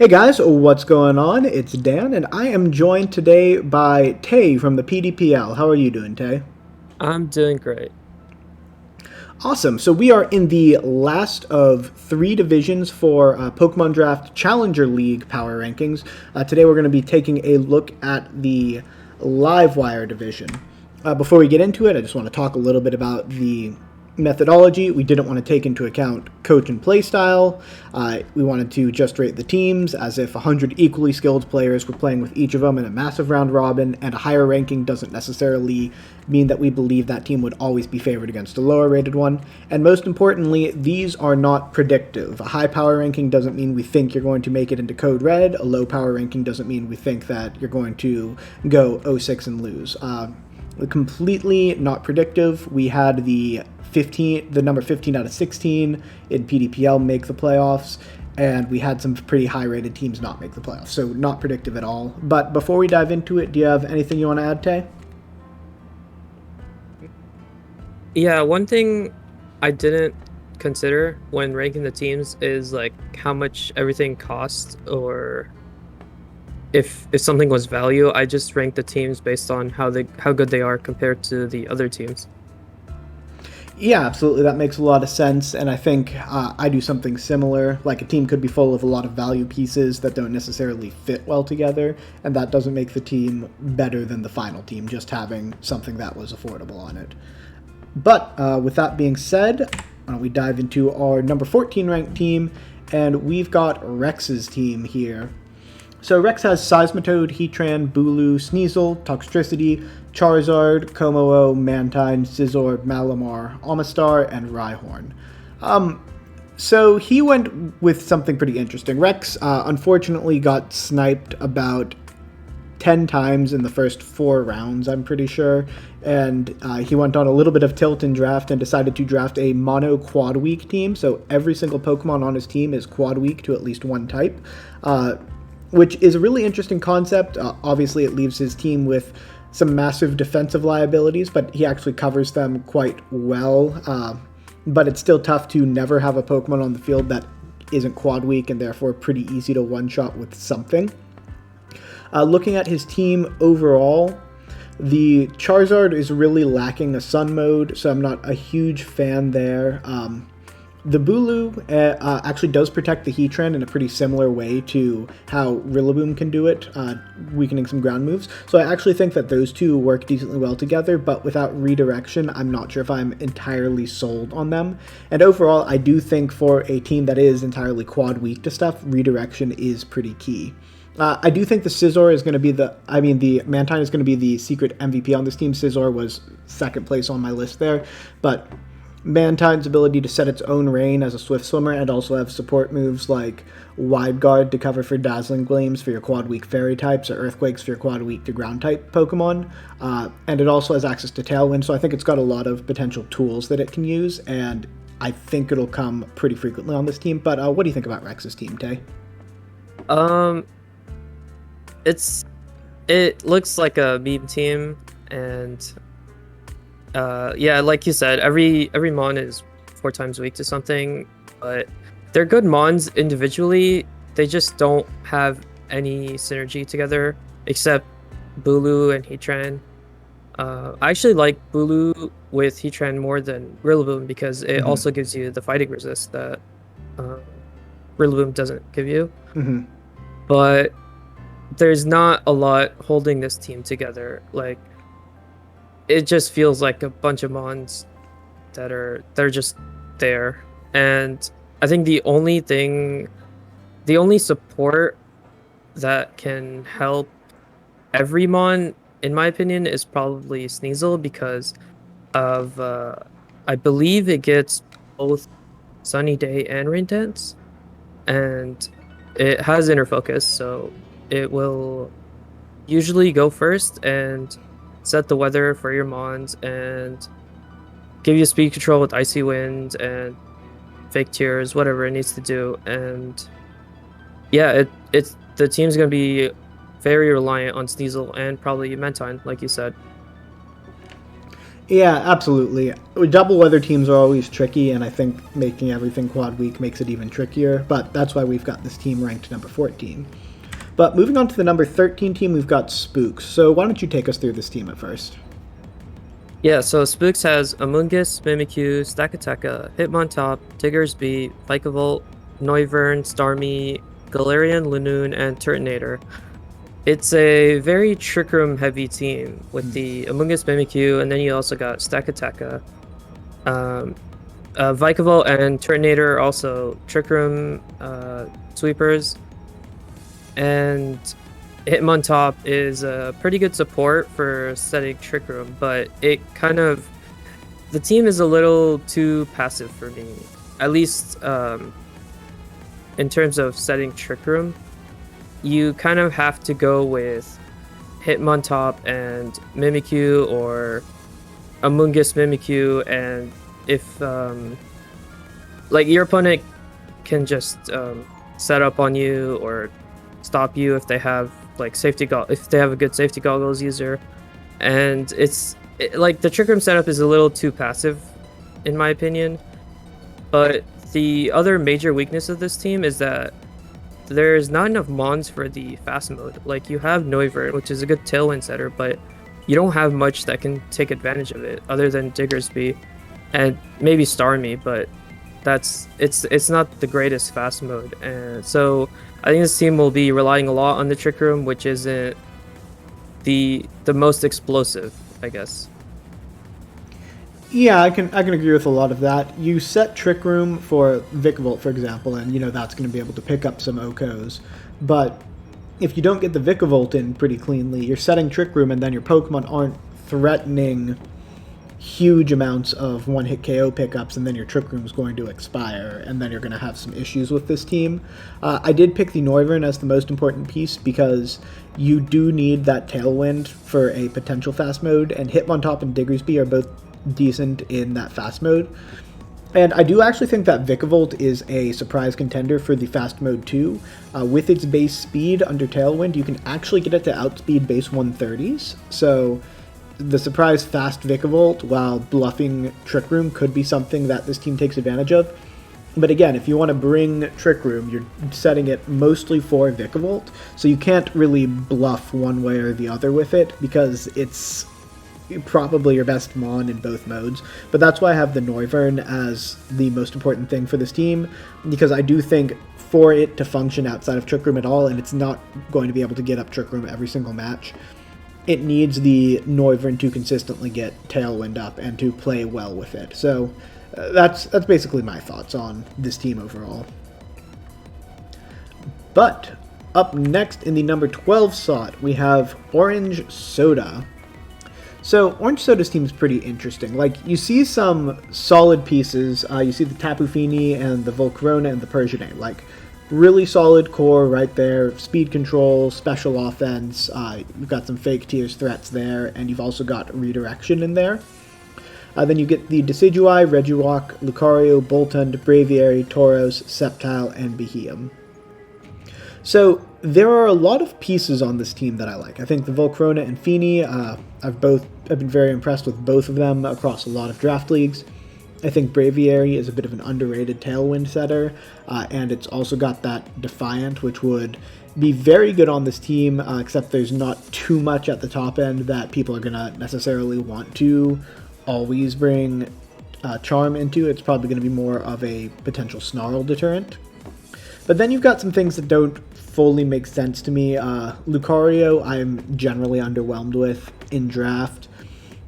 Hey guys, what's going on? It's Dan, and I am joined today by Tay from the PDPL. How are you doing, Tay? I'm doing great. Awesome. So we are in the last of three divisions for Pokemon Draft Challenger League power rankings. Today we're going to be taking a look at the Livewire division. Before we get into it, I just want to talk a little bit about the methodology. We didn't want to take into account coach and play style. We wanted to just rate the teams as if 100 equally skilled players were playing with each of them in a massive round robin, and a higher ranking doesn't necessarily mean that we believe that team would always be favored against a lower rated one. And most importantly, these are not predictive. A high power ranking doesn't mean we think you're going to make it into Code Red. A low power ranking doesn't mean we think that you're going to go 0-6 and lose. Completely not predictive. We had the number 15 out of 16 in PDPL make the playoffs, and we had some pretty high-rated teams not make the playoffs, so not predictive at all. But before we dive into it, do you have anything you want to add, Tay? Yeah, one thing I didn't consider when ranking the teams is like how much everything costs, or if something was value. I just ranked the teams based on how good they are compared to the other teams. Yeah, absolutely. That makes a lot of sense, and I think I do something similar. Like, a team could be full of a lot of value pieces that don't necessarily fit well together, and that doesn't make the team better than the final team, just having something that was affordable on it. But with that being said, why don't we dive into our number 14 ranked team, and we've got Rex's team here. So Rex has Seismitoad, Heatran, Bulu, Sneasel, Toxtricity, Charizard, Kommo-o, Mantine, Scizor, Malamar, Omastar, and Rhyhorn. So he went with something pretty interesting. Rex, unfortunately, got sniped about 10 times in the first 4 rounds, I'm pretty sure. And he went on a little bit of tilt in draft and decided to draft a mono quad weak team. So every single Pokemon on his team is quad weak to at least one type. Which is a really interesting concept. Obviously, it leaves his team with some massive defensive liabilities, but he actually covers them quite well. But it's still tough to never have a Pokemon on the field that isn't quad weak, and therefore pretty easy to one-shot with something. Looking at his team overall, the Charizard is really lacking a Sun mode, so I'm not a huge fan there. The Bulu actually does protect the Heatran in a pretty similar way to how Rillaboom can do it, weakening some ground moves. So I actually think that those two work decently well together, but without redirection, I'm not sure if I'm entirely sold on them. And overall, I do think for a team that is entirely quad weak to stuff, redirection is pretty key. I do think the Scizor is going to be the Mantine is going to be the secret MVP on this team. Scizor was second place on my list there, but Mantine's ability to set its own rain as a swift swimmer and also have support moves like Wide Guard to cover for Dazzling Gleams for your quad weak fairy types, or Earthquakes for your quad weak to ground type Pokemon. And it also has access to Tailwind, so I think it's got a lot of potential tools that it can use, and I think it'll come pretty frequently on this team. But what do you think about Rex's team, Tay? It looks like a meme team, and yeah, like you said, every mon is 4 times weak to something, but they're good mons individually. They just don't have any synergy together, except Bulu and Heatran. I actually like Bulu with Heatran more than Rillaboom because it also gives you the fighting resist that Rillaboom doesn't give you. But there's not a lot holding this team together. Like, it just feels like a bunch of mons they're just there. And I think the only support that can help every mon, in my opinion, is probably Sneasel, because of I believe it gets both Sunny Day and Rain Dance, and it has Inner Focus, so it will usually go first and set the weather for your mons and give you speed control with Icy Wind and Fake Tears, whatever it needs to do. And yeah, it's the team's gonna be very reliant on Sneasel and probably Mentine, like you said. Yeah, absolutely. Double weather teams are always tricky, and I think making everything quad weak makes it even trickier, but that's why we've got this team ranked number 14. But moving on to the number 13 team, we've got Spooks. So why don't you take us through this team at first? Yeah, so Spooks has Amoonguss, Mimikyu, Stakateka, Hitmontop, Diggersby, Vikavolt, Noivern, Starmie, Galarian, Lanoon, and Turtonator. It's a very Trick Room heavy team with the Amoonguss, Mimikyu, and then you also got Stakateka. Vikavolt and Turtonator are also Trick Room sweepers. And Hitmontop is a pretty good support for setting Trick Room, but the team is a little too passive for me. At least in terms of setting Trick Room, you kind of have to go with Hitmontop and Mimikyu, or Amoonguss Mimikyu, and if like your opponent can just set up on you or stop you if they have like if they have a good safety goggles user, and like the Trick Room setup is a little too passive in my opinion. But the other major weakness of this team is that there's not enough mons for the fast mode. Like you have Noivern, which is a good tailwind setter, but you don't have much that can take advantage of it other than Diggersby and maybe Starmie, but it's not the greatest fast mode. And so I think this team will be relying a lot on the Trick Room, which isn't the most explosive, I guess. Yeah, I can agree with a lot of that. You set Trick Room for Vikavolt, for example, and that's going to be able to pick up some OHKOs. But if you don't get the Vikavolt in pretty cleanly, you're setting Trick Room, and then your Pokemon aren't threatening huge amounts of one-hit KO pickups, and then your Trick Room is going to expire, and then you're going to have some issues with this team. I did pick the Noivern as the most important piece because you do need that tailwind for a potential fast mode, and Hitmontop and Diggersby are both decent in that fast mode. And I do actually think that Vikavolt is a surprise contender for the fast mode too. With its base speed under Tailwind, you can actually get it to outspeed base 130s. So the surprise fast Vikavolt while bluffing Trick Room could be something that this team takes advantage of. But again, if you want to bring Trick Room, you're setting it mostly for Vikavolt, so you can't really bluff one way or the other with it because it's probably your best mon in both modes. But that's why I have the Noivern as the most important thing for this team, because I do think for it to function outside of Trick Room at all, and it's not going to be able to get up Trick Room every single match, it needs the Noivern to consistently get Tailwind up and to play well with it. So that's basically my thoughts on this team overall. But up next in the number 12 slot, we have Orange Soda. So Orange Soda's team is pretty interesting. Like, you see some solid pieces. You see the Tapu Fini and the Volcarona and the Persianate. Like, really solid core right there. Speed control, special offense. You've got some fake tiers threats there, and you've also got redirection in there. Then you get the Decidueye, Regirock, Lucario, Boltund, Braviary, Tauros, Sceptile, and Beheeyem. So there are a lot of pieces on this team that I like. I think the Volcarona and Fini, I've been very impressed with both of them across a lot of draft leagues. I think Braviary is a bit of an underrated Tailwind setter, and it's also got that Defiant, which would be very good on this team, except there's not too much at the top end that people are going to necessarily want to always bring Charm into. It's probably going to be more of a potential Snarl deterrent. But then you've got some things that don't fully make sense to me. Lucario, I'm generally underwhelmed with in draft.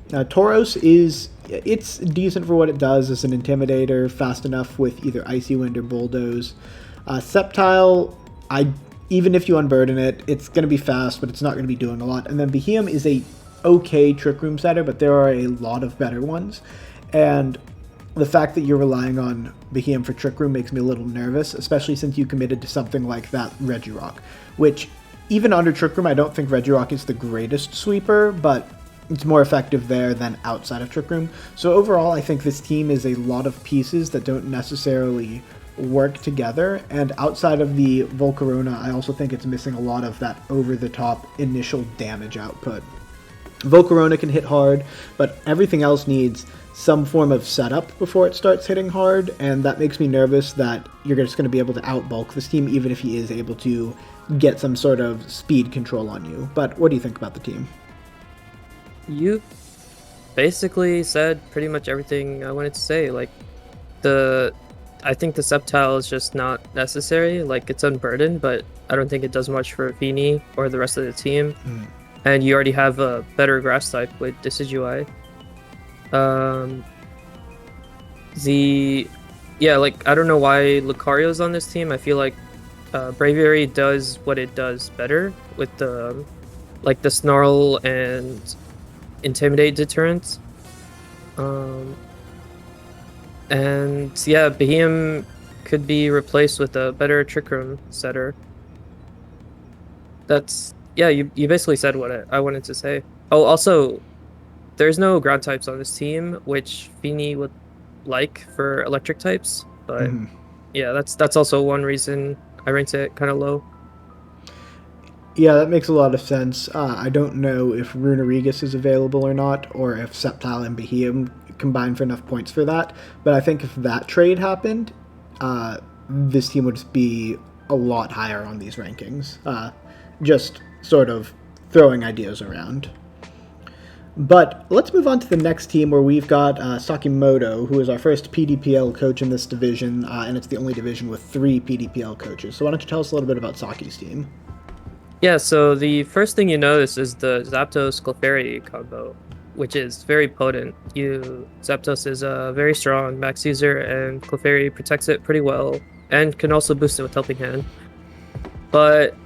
Tauros it's decent for what it does as an Intimidator, fast enough with either Icy Wind or Bulldoze. Sceptile, even if you unburden it, it's going to be fast, but it's not going to be doing a lot. And then Beheeyem is a okay Trick Room setter, but there are a lot of better ones. And the fact that you're relying on Beheeyem for Trick Room makes me a little nervous, especially since you committed to something like that Regirock, which even under Trick Room, I don't think Regirock is the greatest sweeper, but it's more effective there than outside of Trick Room. So overall, I think this team is a lot of pieces that don't necessarily work together, and outside of the Volcarona, I also think it's missing a lot of that over-the-top initial damage output. Volcarona can hit hard, but everything else needs some form of setup before it starts hitting hard, and that makes me nervous that you're just going to be able to outbulk this team, even if he is able to get some sort of speed control on you. But what do you think about the team? You basically said pretty much everything I wanted to say. Like, I think the Sceptile is just not necessary. Like, it's unburdened, but I don't think it does much for Fini or the rest of the team. And you already have a better grass type with Decidueye. Like, I don't know why Lucario's on this team. I feel like Braviary does what it does better with the Snarl and Intimidate deterrence. And yeah, Behem could be replaced with a better Trick Room setter. You basically said what I wanted to say. Oh, also, there's no ground types on this team, which Fini would like for electric types. But yeah, that's also one reason I ranked it kind of low. Yeah, that makes a lot of sense. I don't know if Runerigus is available or not, or if Sceptile and Behem combine for enough points for that. But I think if that trade happened, this team would be a lot higher on these rankings. Just sort of throwing ideas around. But let's move on to the next team, where we've got Sakimoto, who is our first PDPL coach in this division, and it's the only division with 3 PDPL coaches. So why don't you tell us a little bit about Saki's team? Yeah, so the first thing you notice is the Zapdos-Clefairy combo, which is very potent. Zapdos is a very strong max user, and Clefairy protects it pretty well, and can also boost it with Helping Hand. But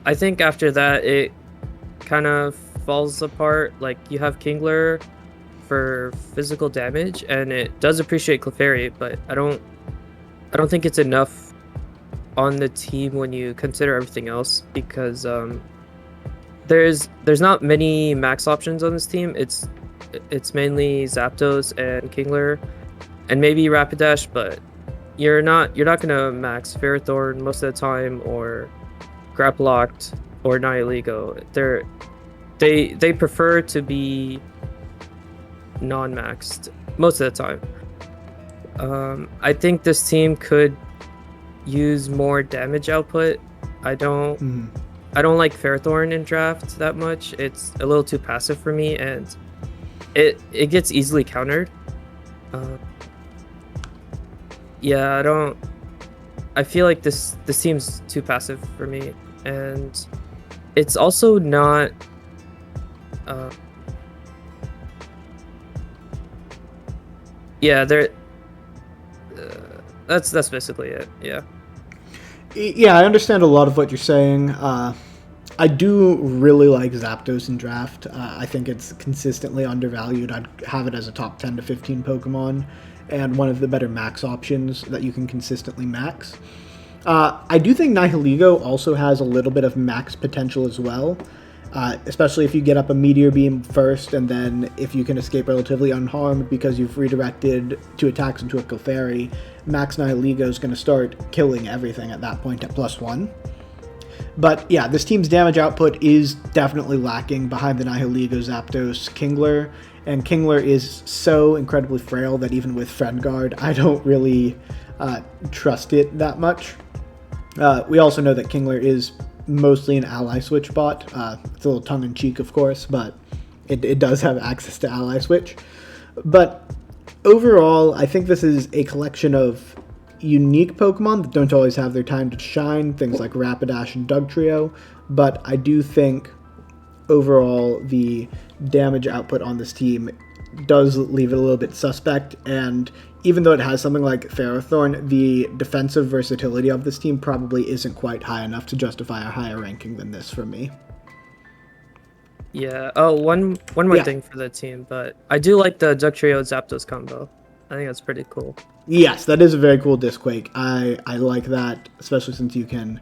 I think after that, it kind of falls apart. Like, you have Kingler for physical damage, and it does appreciate Clefairy, but I don't think it's enough on the team when you consider everything else, because there's not many max options on this team. It's mainly Zapdos and Kingler, and maybe Rapidash, but you're not gonna max Ferrothorn most of the time, or Grapploct, or Nihilego. They prefer to be non-maxed most of the time. I think this team could use more damage output. I don't like Ferrothorn in draft that much. It's a little too passive for me, and it gets easily countered. I feel like this seems too passive for me, and it's also not that's basically it. Yeah, I understand a lot of what you're saying. I do really like Zapdos in draft. I think it's consistently undervalued. I'd have it as a top 10 to 15 Pokemon, and one of the better max options that you can consistently max. I do think Nihilego also has a little bit of max potential as well, especially if you get up a Meteor Beam first, and then if you can escape relatively unharmed because you've redirected 2 attacks into a Clefairy, max Nihilego is going to start killing everything at that point at +1. But yeah, this team's damage output is definitely lacking behind the Nihilego, Zapdos, Kingler, and Kingler is so incredibly frail that even with Friend Guard, I don't really trust it that much. We also know that Kingler is mostly an ally switch bot. It's a little tongue-in-cheek, of course, but it does have access to ally switch. But overall, I think this is a collection of unique Pokemon that don't always have their time to shine, things like Rapidash and Dugtrio, but I do think overall the damage output on this team does leave it a little bit suspect, and even though it has something like Ferrothorn, the defensive versatility of this team probably isn't quite high enough to justify a higher ranking than this for me. Yeah. Oh, one more thing for the team, but I do like the Dugtrio Zapdos combo. I think that's pretty cool. Yes, that is a very cool Disquake. I like that, especially since you can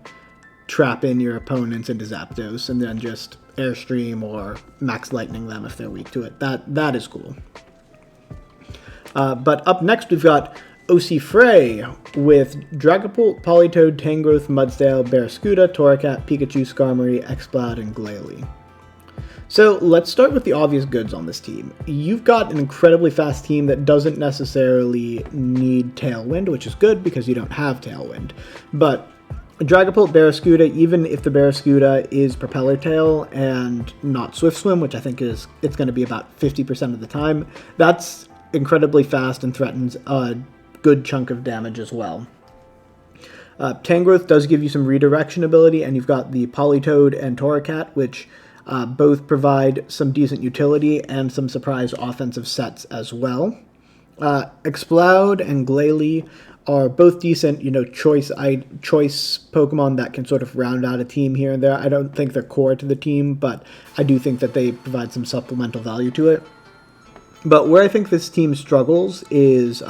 trap in your opponents into Zapdos and then just Airstream or Max Lightning them if they're weak to it. That is cool. But up next we've got ocfrey with Dragapult, Politoed, Tangrowth, Mudsdale, Barraskewda, Torracat, Pikachu, Skarmory, Exploud, and Glalie. So let's start with the obvious goods on this team. You've got an incredibly fast team that doesn't necessarily need Tailwind, which is good because you don't have Tailwind. But Dragapult Barraskewda, even if the Barraskewda is Propeller Tail and not Swift Swim, which I think it's going to be about 50% of the time, that's incredibly fast and threatens a good chunk of damage as well. Tangrowth does give you some redirection ability, and you've got the Politoed and Torracat, which both provide some decent utility and some surprise offensive sets as well. Exploud and Glalie are both decent, choice Pokemon that can sort of round out a team here and there. I don't think they're core to the team, but I do think that they provide some supplemental value to it. But where I think this team struggles is,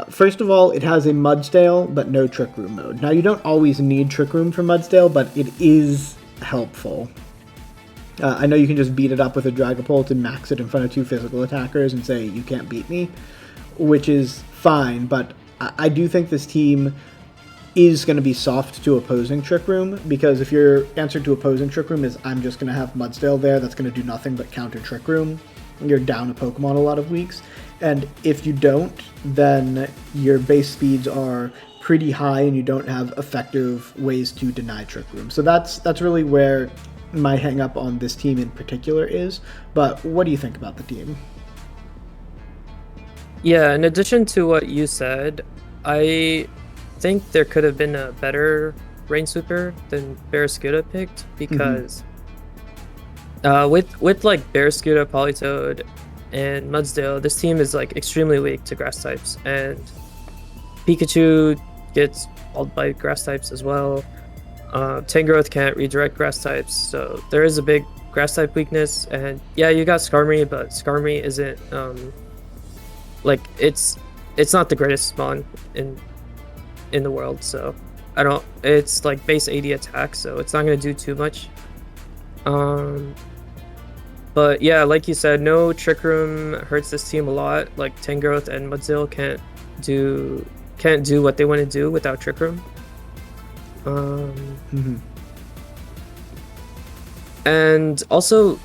first of all, it has a Mudsdale, but no Trick Room mode. Now, you don't always need Trick Room for Mudsdale, but it is helpful. I know you can just beat it up with a Dragapult and max it in front of 2 physical attackers and say, you can't beat me, which is fine, but I do think this team is going to be soft to opposing Trick Room, because if your answer to opposing Trick Room is, I'm just going to have Mudsdale there, that's going to do nothing but counter Trick Room, you're down a Pokemon a lot of weeks. And if you don't, then your base speeds are pretty high and you don't have effective ways to deny Trick Room. So that's really where my hang up on this team in particular is. But what do you think about the team? Yeah, in addition to what you said, I think there could have been a better Rain Sweeper than Barraskewda picked, because with like Barraskewda, Politoed, and Mudsdale, this team is like extremely weak to grass types, and Pikachu gets mauled by grass types as well. Tangrowth can't redirect grass types, so there is a big grass type weakness. And yeah, you got Skarmory, but Skarmory isn't like it's not the greatest spawn in the world, so it's like base 80 attack, so it's not gonna do too much. But yeah, like you said, no Trick Room hurts this team a lot. Like Tangrowth and Mudsdale can't do what they want to do without Trick Room. And also,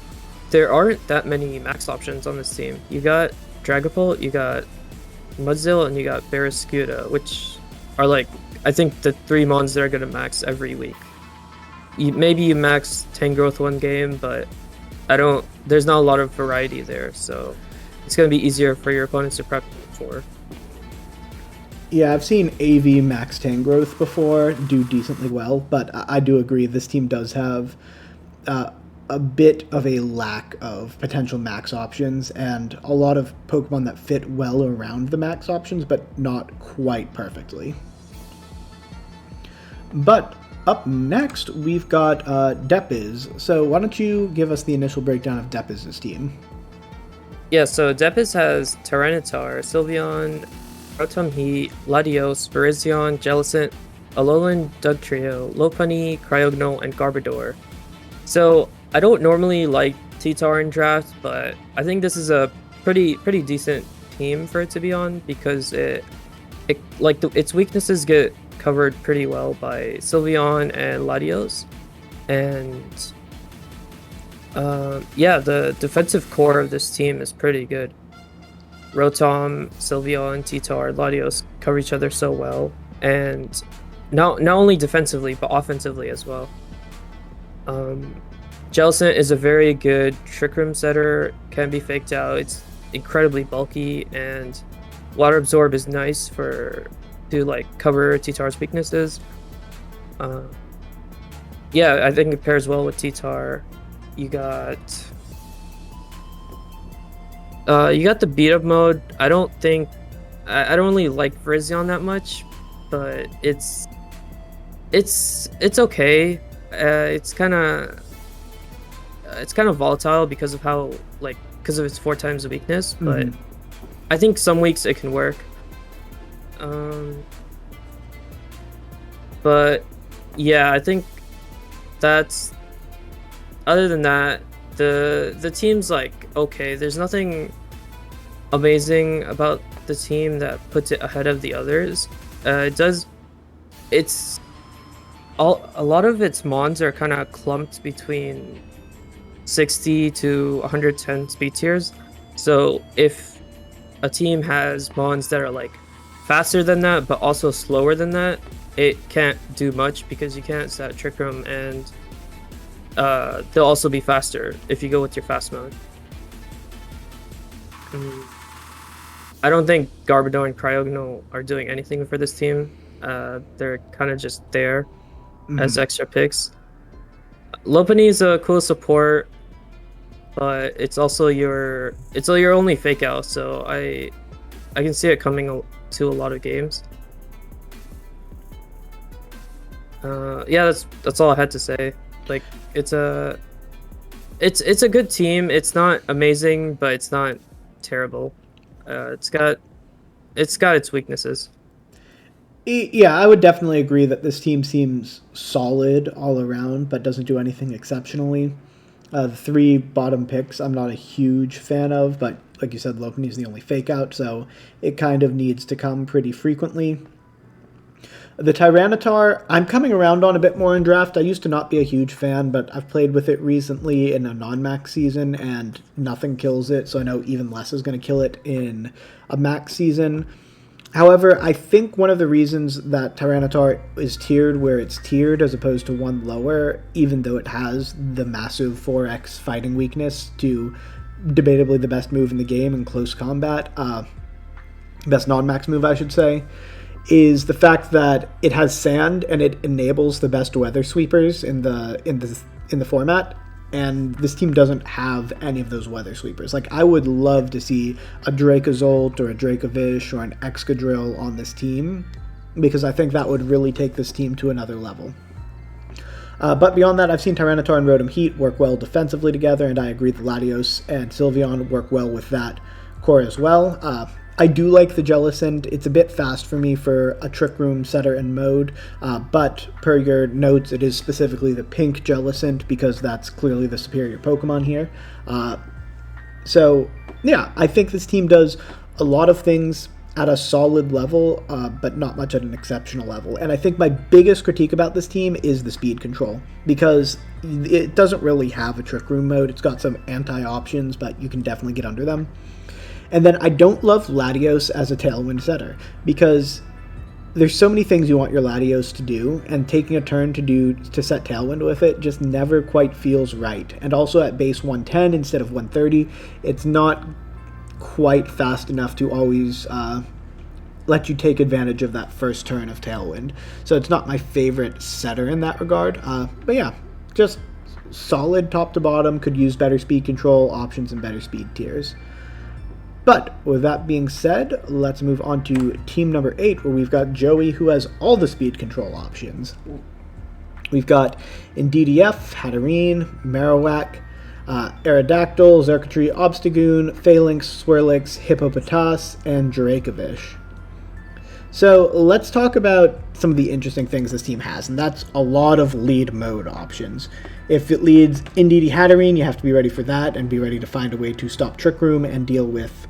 there aren't that many max options on this team. You got Dragapult, you got Mudsdale, and you got Barraskewda, which are like, I think, the 3 mons that are gonna max every week. Maybe you max Tangrowth one game, but there's not a lot of variety there, so it's going to be easier for your opponents to prep for. Yeah, I've seen AV max Tangrowth before do decently well, but I do agree this team does have a bit of a lack of potential max options, and a lot of Pokemon that fit well around the max options, but not quite perfectly. But up next, we've got Depiz. So why don't you give us the initial breakdown of Depiz's team? Yeah, so Depiz has Tyranitar, Sylveon, Rotom Heat, Latios, Virizion, Jellicent, Alolan Dugtrio, Lopunny, Cryogno, and Garbodor. So I don't normally like T-Tar in drafts, but I think this is a pretty decent team for it to be on, because its weaknesses get covered pretty well by Sylveon and Latios, and yeah, the defensive core of this team is pretty good. Rotom, Sylveon, T-Tar, Latios cover each other so well, and not only defensively but offensively as well. Jellicent is a very good Trick Room setter, can be faked out. It's incredibly bulky, and Water Absorb is nice to like cover T-Tar's weaknesses. Yeah, I think it pairs well with T-Tar. You got the beat up mode. I don't really like Virizion that much, but it's okay. It's kind of volatile because of its 4 times the weakness, but I think some weeks it can work. But yeah, I think that's, other than that, the team's like okay. There's nothing amazing about the team that puts it ahead of the others. A lot of its mons are kind of clumped between 60 to 110 speed tiers. So if a team has mons that are like faster than that, but also slower than that, it can't do much because you can't set Trick Room, and they'll also be faster if you go with your fast mode. I don't think Garbodor and Cryogonal are doing anything for this team. They're kind of just there as extra picks. Lopunny's a cool support, but it's also your only fake out, so I can see it coming to a lot of games. Yeah, that's all I had to say. Like, it's a good team. It's not amazing, but it's not terrible. It's got its weaknesses. Yeah, I would definitely agree that this team seems solid all around, but doesn't do anything exceptionally. The 3 bottom picks I'm not a huge fan of, but like you said, Lopunny is the only fake out, so it kind of needs to come pretty frequently. The Tyranitar, I'm coming around on a bit more in draft. I used to not be a huge fan, but I've played with it recently in a non-max season, and nothing kills it, so I know even less is going to kill it in a max season. However, I think one of the reasons that Tyranitar is tiered where it's tiered as opposed to one lower, even though it has the massive 4x fighting weakness to debatably the best move in the game in close combat, best non-max move I should say, is the fact that it has sand and it enables the best weather sweepers in the format, and this team doesn't have any of those weather sweepers. Like, I would love to see a Dracozolt or a Dracovish or an Excadrill on this team, because I think that would really take this team to another level. But beyond that, I've seen Tyranitar and Rotom Heat work well defensively together, and I agree that Latios and Sylveon work well with that core as well. I do like the Jellicent. It's a bit fast for me for a Trick Room setter and mode, but per your notes, it is specifically the pink Jellicent because that's clearly the superior Pokemon here. So, yeah, I think this team does a lot of things at a solid level, but not much at an exceptional level. And I think my biggest critique about this team is the speed control, because it doesn't really have a Trick Room mode. It's got some anti-options, but you can definitely get under them. And then I don't love Latios as a Tailwind setter, because there's so many things you want your Latios to do, and taking a turn to set Tailwind with it just never quite feels right. And also at base 110 instead of 130, it's not quite fast enough to always let you take advantage of that first turn of Tailwind. So it's not my favorite setter in that regard. But yeah, just solid top to bottom, could use better speed control options and better speed tiers. But with that being said, let's move on to team number 8, where we've got Joey, who has all the speed control options. We've got Indeedee, Hatterene, Marowak, Aerodactyl, Xurkitree, Obstagoon, Phalanx, Swirlix, Hippopotas, and Dracovish. So let's talk about some of the interesting things this team has, and that's a lot of lead mode options. If it leads Indeedee Hatterene, you have to be ready for that and be ready to find a way to stop Trick Room and deal with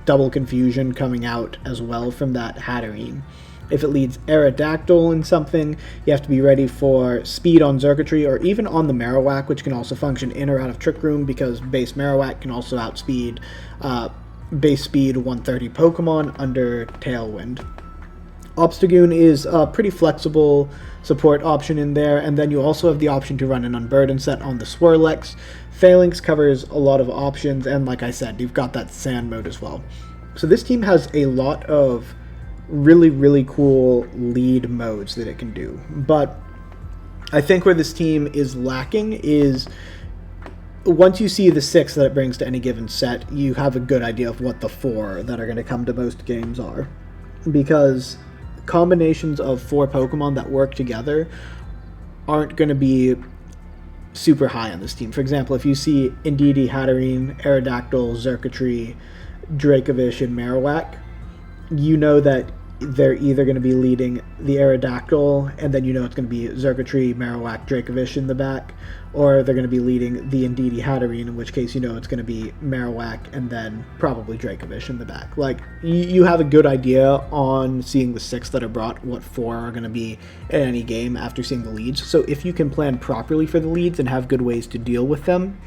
double confusion coming out as well from that Hatterene. If it leads Aerodactyl in something, you have to be ready for speed on Xurkitree or even on the Marowak, which can also function in or out of Trick Room, because base Marowak can also outspeed base speed 130 Pokemon under Tailwind. Obstagoon is a pretty flexible support option in there, and then you also have the option to run an Unburden set on the Swirlix. Phalanx covers a lot of options, and like I said, you've got that Sand mode as well. So this team has a lot of really, really cool lead modes that it can do. But I think where this team is lacking is, once you see the 6 that it brings to any given set, you have a good idea of what the 4 that are going to come to most games are. Because combinations of 4 Pokemon that work together aren't going to be super high on this team. For example, if you see Indeedee, Hatterene, Aerodactyl, Xurkitree, Dracovish, and Marowak, you know that they're either going to be leading the Aerodactyl, and then it's going to be Zergatry, Marowak, Dracovish in the back, or they're going to be leading the Indeedee Hatterene, in which case it's going to be Marowak and then probably Dracovish in the back. Like, you have a good idea on seeing the 6 that are brought, what 4 are going to be in any game after seeing the leads. So if you can plan properly for the leads and have good ways to deal with them,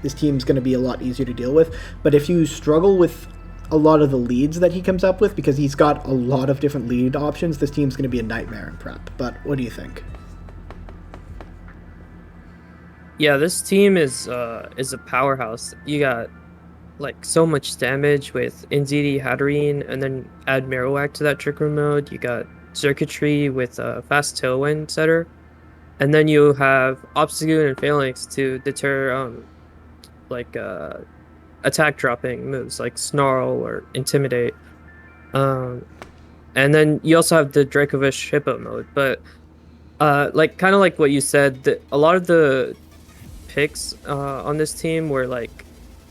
this team's going to be a lot easier to deal with. But if you struggle with a lot of the leads that he comes up with, because he's got a lot of different lead options, this team's going to be a nightmare in prep. But what do you think? Yeah, this team is a powerhouse. You got like so much damage with Indeedee Hatterene, and then add Marowak to that Trick Room mode. You got Circuitry with a fast Tailwind setter, and then you have Obstagoon and Phalanx to deter attack dropping moves like Snarl or Intimidate. And then you also have the Dracovish Hippo mode. But kind of like what you said, a lot of the picks on this team were like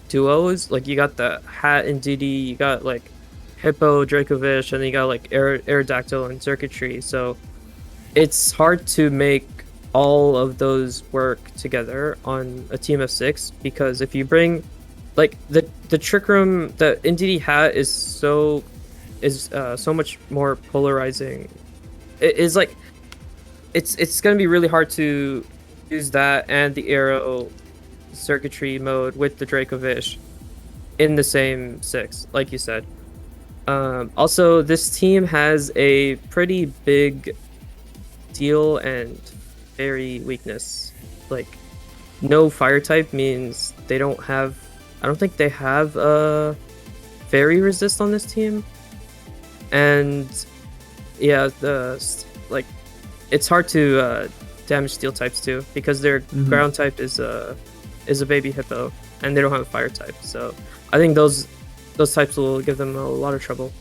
duos. Like, you got the Hat and Didi, you got like Hippo, Dracovish, and then you got like Aerodactyl and Circuitry. So it's hard to make all of those work together on a team of 6, because if you bring like the Trick Room, the Indeedee Hat is so much more polarizing. It is like it's gonna be really hard to use that and the Aero Circuitry mode with the Dracovish in the same 6, like you said. Also, this team has a pretty big deal and fairy weakness. Like, no fire type means they don't have. I don't think they have a fairy resist on this team, and yeah, it's hard to damage steel types too, because their ground type is a baby hippo, and they don't have a fire type. So I think those types will give them a lot of trouble.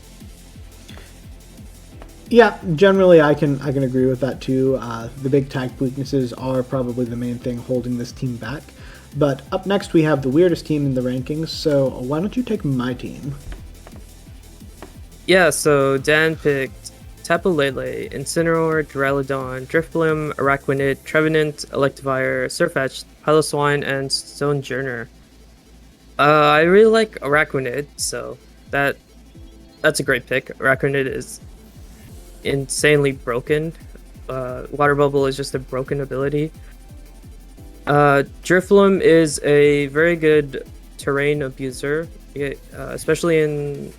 Yeah, generally I can agree with that too. The big tag weaknesses are probably the main thing holding this team back. But up next we have the weirdest team in the rankings, so why don't you take my team? Yeah, so Dan picked Tapu Lele, Incineroar, Duraludon, Drifblim, Araquanid, Trevenant, Electivire, Sirfetch'd, Piloswine, and Stonejourner. I really like Araquanid, so that's a great pick. Araquanid is insanely broken. Water Bubble is just a broken ability. Drifblim is a very good terrain abuser, especially in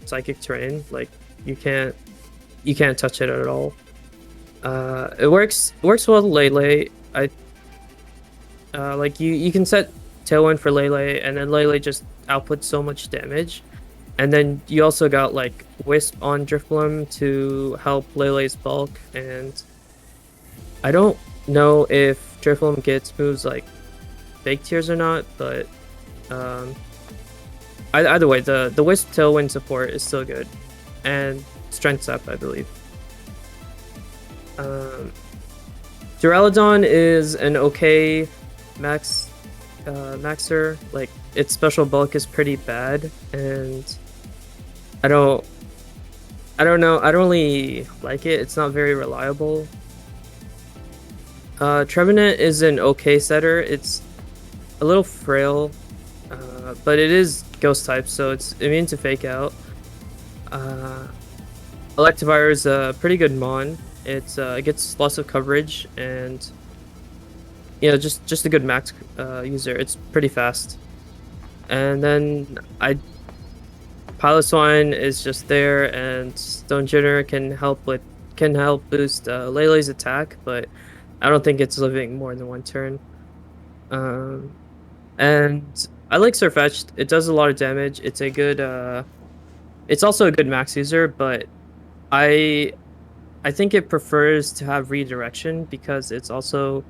psychic terrain. Like, you can't touch it at all. It works well with Lele. You can set Tailwind for Lele, and then Lele just outputs so much damage. And then you also got like Wisp on Drifblim to help Lele's bulk, and I don't know if Drifblim gets moves like Fake Tears or not, but either way, the Wisp Tailwind support is still good, and Strength's up, I believe. Duraludon is an okay maxer. Like, its special bulk is pretty bad, and I don't know. I don't really like it. It's not very reliable. Trevenant is an okay setter. It's a little frail, but it is ghost type, so it's immune to fake out. Electivire is a pretty good mon. It gets lots of coverage, and just a good max user. It's pretty fast. And then Piloswine is just there, and Stonejourner can help boost Lele's attack, but I don't think it's living more than one turn. And I like Sirfetch'd. It does a lot of damage. It's a good. It's also a good max user, but I think it prefers to have redirection, because it's also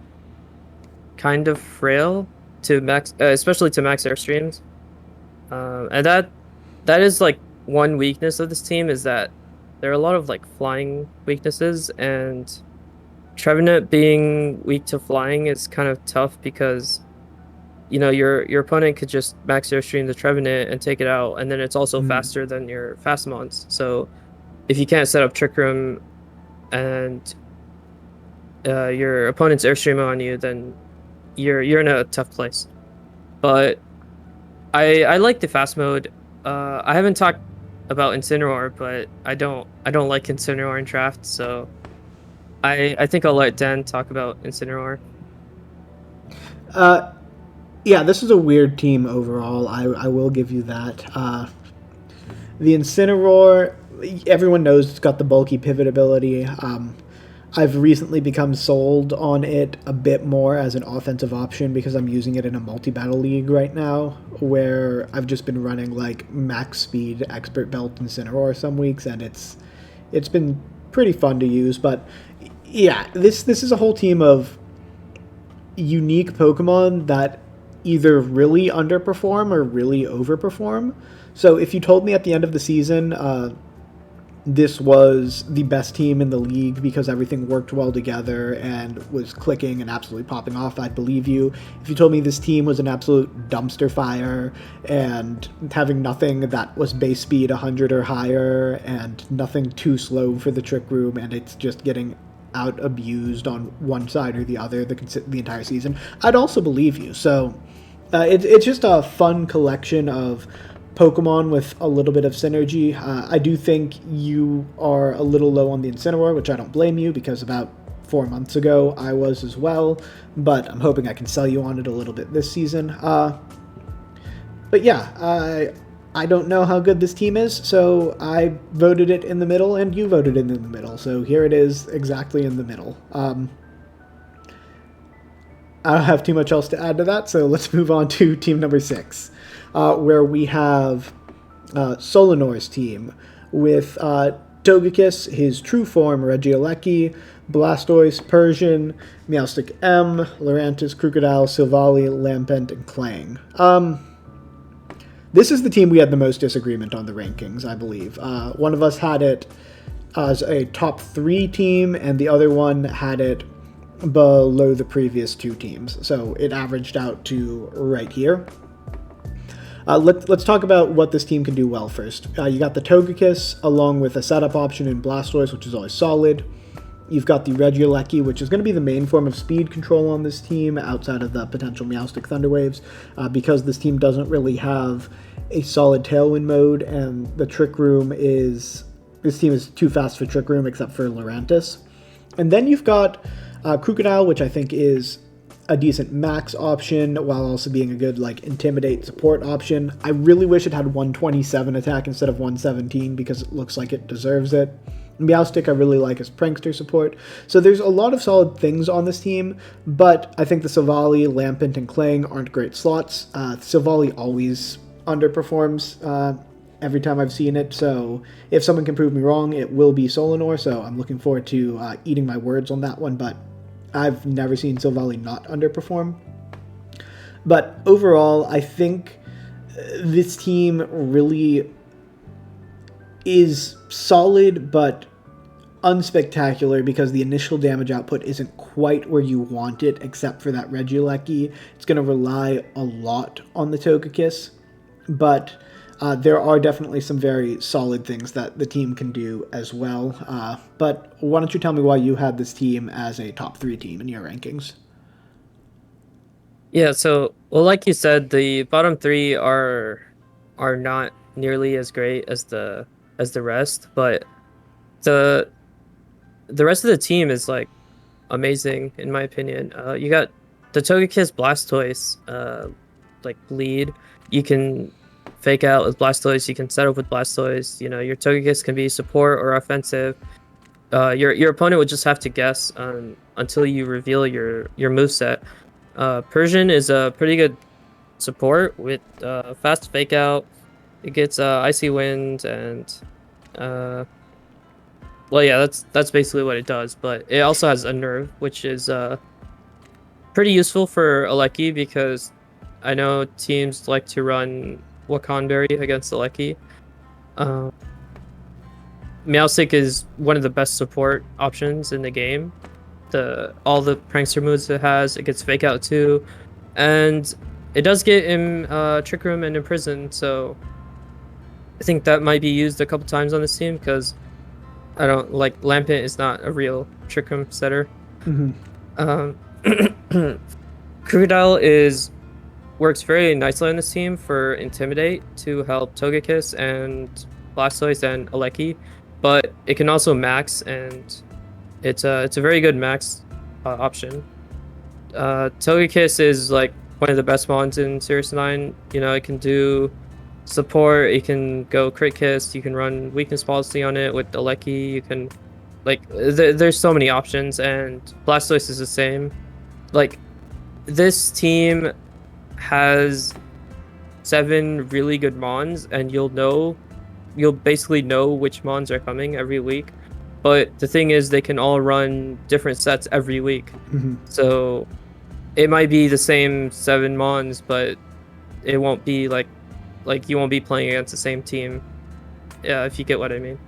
kind of frail to max, especially to max airstreams. And that is like one weakness of this team, is that there are a lot of like flying weaknesses, and Trevenant being weak to flying is kind of tough, because your opponent could just max airstream the Trevenant and take it out, and then it's also faster than your fast mons. So if you can't set up Trick Room and your opponent's Airstream on you, then you're in a tough place. But I like the fast mode. I haven't talked about Incineroar, but I don't like Incineroar in draft, so I think I'll let Dan talk about Incineroar. Yeah, this is a weird team overall. I will give you that. The Incineroar, everyone knows it's got the bulky pivot ability. I've recently become sold on it a bit more as an offensive option because I'm using it in a multi-battle league right now, where I've just been running like max speed expert belt Incineroar some weeks, and it's been pretty fun to use. But yeah, this is a whole team of unique Pokemon that either really underperform or really overperform. So if you told me at the end of the season this was the best team in the league because everything worked well together and was clicking and absolutely popping off, I'd believe you. If you told me this team was an absolute dumpster fire and having nothing that was base speed 100 or higher and nothing too slow for the Trick Room and it's just getting out abused on one side or the other the entire season, I'd also believe you. So it's just a fun collection of Pokemon with a little bit of synergy. I do think you are a little low on the Incineroar, which I don't blame you because about 4 months ago I was as well, but I'm hoping I can sell you on it a little bit this season. But yeah, I don't know how good this team is, so I voted it in the middle and you voted it in the middle, so here it is exactly in the middle. I don't have too much else to add to that, so let's move on to team number 6. Where we have Solenor's team with Togekiss, his true form, Regieleki, Blastoise, Persian, Meowstic M, Lurantis, Krookodile, Silvally, Lampent, and Clang. This is the team we had the most disagreement on the rankings, I believe. One of us had it as a top 3 team, and the other one had it below the previous 2 teams. So it averaged out to right here. Let's talk about what this team can do well first. You got the Togekiss, along with a setup option in Blastoise, which is always solid. You've got the Regieleki, which is going to be the main form of speed control on this team, outside of the potential Meowstic Thunder Waves, because this team doesn't really have a solid Tailwind mode, and the Trick Room is... This team is too fast for Trick Room, except for Lurantis. And then you've got Krookodile, which I think is a decent max option while also being a good like intimidate support option. I really wish it had 127 attack instead of 117 because it looks like it deserves it. Meowstic I really like as prankster support. So there's a lot of solid things on this team, but I think the Silvally, Lampent, and Clang aren't great slots. Silvally always underperforms every time I've seen it, so if someone can prove me wrong, it will be Solenor, so I'm looking forward to eating my words on that one, but I've never seen Silvally not underperform. But overall, I think this team really is solid, but unspectacular because the initial damage output isn't quite where you want it, except for that Regieleki. It's going to rely a lot on the Togekiss, but there are definitely some very solid things that the team can do as well. But why don't you tell me why you had this team as a top 3 team in your rankings? Yeah, so well, like you said, the bottom 3 are not nearly as great as the rest, but the rest of the team is like amazing in my opinion. You got the Togekiss Blastoise like lead. You can fake out with Blastoise, you can set up with Blastoise, you know, your Togekiss can be support or offensive. Your opponent would just have to guess until you reveal your moveset. Persian is a pretty good support with fast fake out. It gets Icy Wind and well, yeah, that's basically what it does, but it also has a nerve, which is pretty useful for Aleki because I know teams like to run Wakanberry against Aleki. Meowstic is one of the best support options in the game. All the prankster moves it has, it gets fake out too, and it does get him Trick Room and Imprison, so I think that might be used a couple times on this team because I don't like Lampent is not a real Trick Room setter. Hmm. Um, Crocodile is works very nicely on this team for Intimidate to help Togekiss and Blastoise and Aleki, but it can also max, and it's a very good max option. Togekiss is like one of the best mons in Series 9. You know, it can do support, it can go crit kiss, you can run weakness policy on it with Aleki, you can like there's so many options, and Blastoise is the same. Like this team has 7 really good mons, and you'll basically know which mons are coming every week. But the thing is, they can all run different sets every week. Hmm. So it might be the same 7 mons, but it won't be like you won't be playing against the same team. Yeah, if you get what I mean.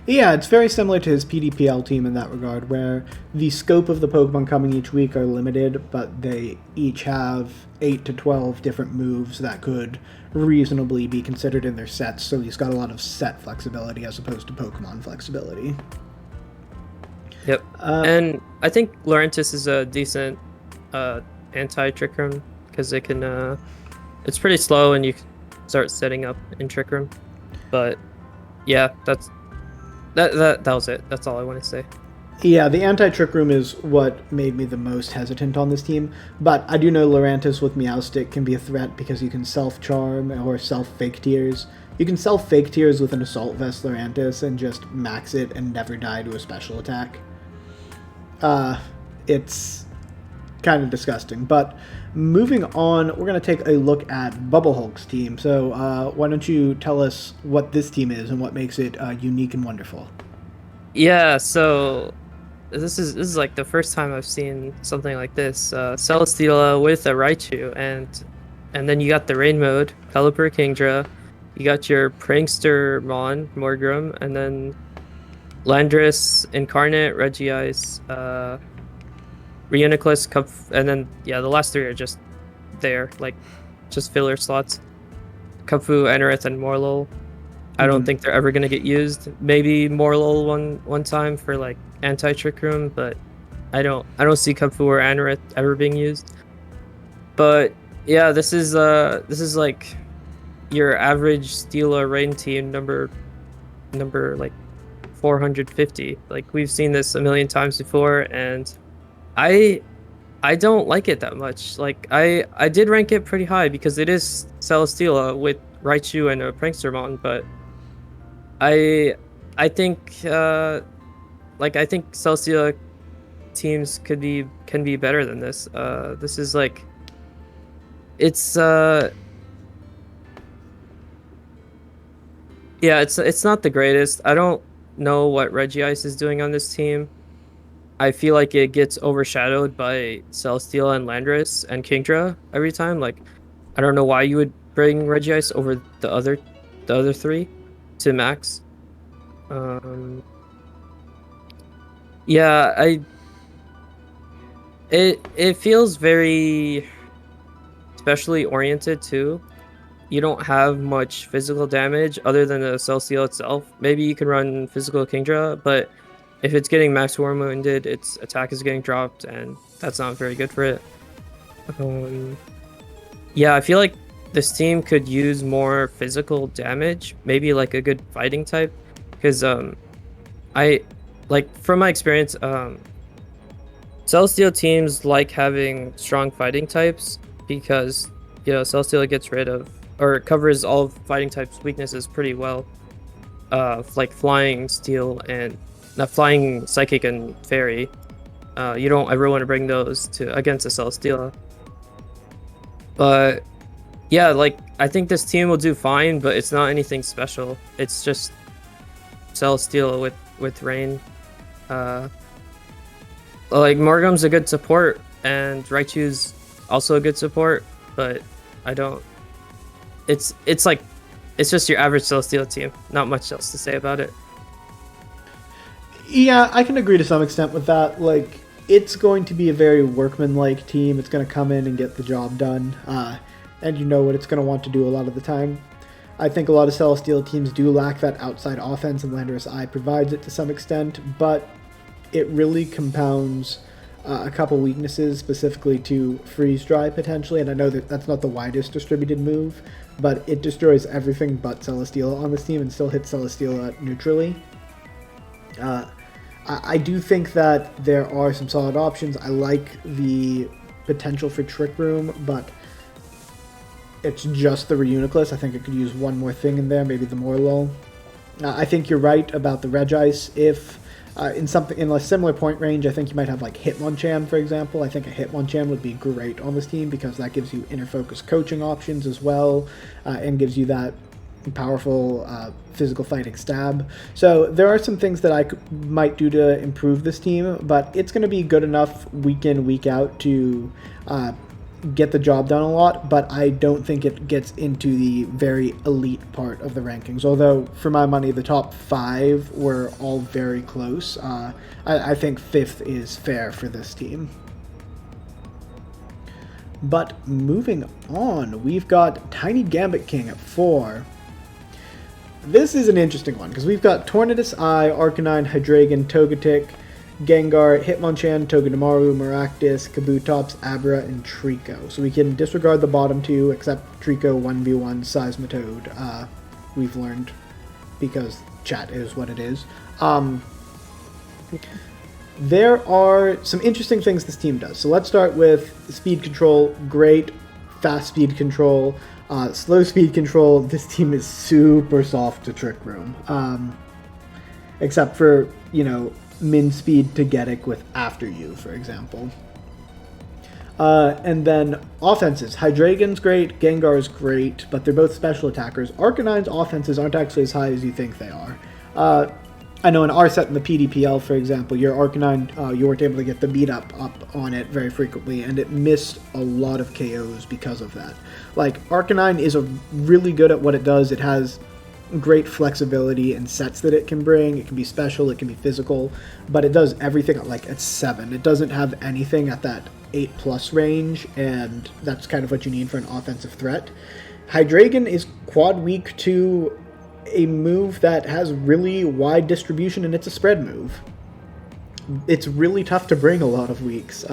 Yeah, it's very similar to his PDPL team in that regard, where the scope of the Pokemon coming each week are limited, but they each have 8 to 12 different moves that could reasonably be considered in their sets, so he's got a lot of set flexibility as opposed to Pokemon flexibility. Yep. And I think Lurantis is a decent anti-Trick Room, because it can it's pretty slow and you can start setting up in Trick Room. But yeah, that was it. That's all I want to say. Yeah, the anti-Trick Room is what made me the most hesitant on this team, but I do know Lurantis with Meowstic can be a threat because you can self-charm or self-fake tears. You can self-fake tears with an Assault Vest Lurantis and just max it and never die to a special attack. It's kind of disgusting, but moving on, we're going to take a look at BubbleHulk's team. So why don't you tell us what this team is and what makes it unique and wonderful? Yeah, so this is like the first time I've seen something like this. Celesteela with a Raichu, and then you got the rain mode, Pelipper Kingdra, you got your Prankster Mon, Morgrim, and then Landorus, Incarnate, Regice, Reuniclus, and then yeah, the last 3 are just there, like just filler slots. Kupfu, Anorith, and Morlul. I don't think they're ever gonna get used. Maybe Morlul one time for like anti-Trick Room, but I don't see Kupfu or Anorith ever being used. But yeah, this is like your average Steela Rain team number like 450. Like we've seen this a million times before, and I don't like it that much. Like I did rank it pretty high because it is Celesteela with Raichu and a Prankstermon, but I think I think Celesteela teams can be better than this. This is like it's yeah, it's not the greatest. I don't know what Regice is doing on this team. I feel like it gets overshadowed by Celesteela and Landorus and Kingdra every time. Like, I don't know why you would bring Regice over the other 3 to max. Yeah, it feels very specially oriented too. You don't have much physical damage other than the Celesteela itself. Maybe you can run physical Kingdra, but if it's getting max war wounded, its attack is getting dropped, and that's not very good for it. Yeah, I feel like this team could use more physical damage, maybe like a good fighting type, because I like from my experience, Celesteela teams like having strong fighting types because Celesteela gets rid of or covers all fighting types weaknesses pretty well, like flying, steel, and not flying, psychic, and fairy. You don't ever want to bring those against a Celesteela. But yeah, like I think this team will do fine, but it's not anything special. It's just Celesteela with rain. Like Morgum's a good support, and Raichu's also a good support, but I don't. It's just your average Celesteela team. Not much else to say about it. Yeah, I can agree to some extent with that. Like, it's going to be a very workman-like team. It's going to come in and get the job done, and you know what it's going to want to do a lot of the time. I think a lot of Celestial teams do lack that outside offense, and Landorus Eye provides it to some extent, but it really compounds a couple weaknesses, specifically to Freeze Dry potentially, and I know that that's not the widest distributed move, but it destroys everything but Celesteela on this team and still hits Celesteela neutrally. I do think that there are some solid options. I like the potential for Trick Room, but it's just the Reuniclus. I think it could use one more thing in there, maybe the Morlul. I think you're right about the Regice. If in a similar point range, I think you might have like Hitmonchan, for example. I think a Hitmonchan would be great on this team because that gives you inner focus coaching options as well, and gives you that powerful physical fighting stab. So there are some things that I might do to improve this team, but it's going to be good enough week in, week out to get the job done a lot, but I don't think it gets into the very elite part of the rankings. Although, for my money, the top 5 were all very close. I think 5th is fair for this team. But moving on, we've got Tiny Gambit King at 4. This is an interesting one, because we've got Tornadus Eye, Arcanine, Hydreigon, Togetic, Gengar, Hitmonchan, Togedemaru, Maractus, Kabutops, Abra, and Trico. So we can disregard the bottom 2, except Trico 1v1 Seismitoad, we've learned, because chat is what it is. There are some interesting things this team does. So let's start with speed control. Great. Fast speed control. Slow speed control. This team is super soft to Trick Room. Except for, min speed Togetic with After You, for example. And then offenses. Hydreigon's great, Gengar's great, but they're both special attackers. Arcanine's offenses aren't actually as high as you think they are. I know in our set in the PDPL, for example, your Arcanine, you weren't able to get the beat up on it very frequently, and it missed a lot of KOs because of that. Like, Arcanine is really good at what it does. It has great flexibility and sets that it can bring. It can be special, it can be physical, but it does everything at 7. It doesn't have anything at that 8+ range, and that's kind of what you need for an offensive threat. Hydreigon is quad weak to a move that has really wide distribution, and it's a spread move. It's really tough to bring a lot of weeks,